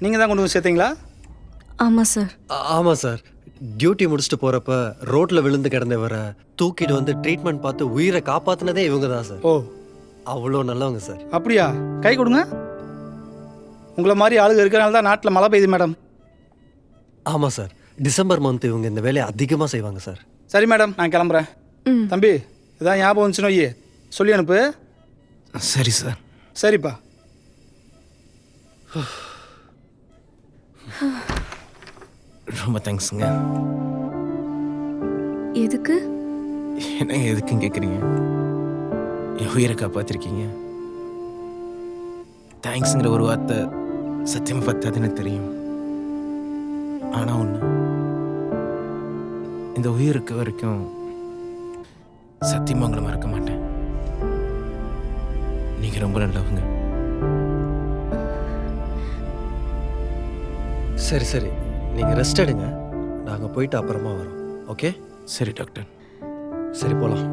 நீங்கள் தான் கொண்டு வந்து சேர்த்தீங்களா? ஆமாம் சார். ஆமாம் சார். டியூட்டி முடிச்சுட்டு போகிறப்ப ரோட்டில் விழுந்து கிடந்தவரை தூக்கிட்டு வந்து ட்ரீட்மெண்ட் பார்த்து உயிரை காப்பாற்றினதே இவங்க தான் சார். ஓ, அவ்வளோ நல்லவங்க சார். அப்படியா? கை கொடுங்க. உங்களை மாதிரி ஆளுங்க இருக்கிறனால தான் நாட்டில் மழை பெய்யுது மேடம். ஆமாம் சார். டிசம்பர் மந்த் இவங்க இந்த வேலையை அதிகமாக செய்வாங்க சார். சரி மேடம், நான் கிளம்புறேன். ம். தம்பி, இதான் ஞாபகம் வந்துச்சுன்னு வையே, சொல்லி அனுப்பு. சரி சார். சரிப்பா. ரொம்ப தேங்க்ஸுங்க. எதுக்கு? என்ன எதுக்குன்னு கேட்குறீங்க? என் உயிரை காப்பாற்றிருக்கீங்க. தேங்க்ஸுங்கிற ஒரு வார்த்தை சத்தியமாக பத்தாதுன்னு தெரியும். ஆனால் ஒன்று, இந்த உயிர் இருக்க வரைக்கும் சத்தியமாக உங்களை மறக்க மாட்டேன். நீங்கள் ரொம்ப நல்லவங்க. சரி சரி, நீங்கள் ரெஸ்ட் எடுங்க. நாங்கள் போயிட்டு அப்புறமா வரோம். ஓகே? சரி டாக்டர். சரி, போகலாம்.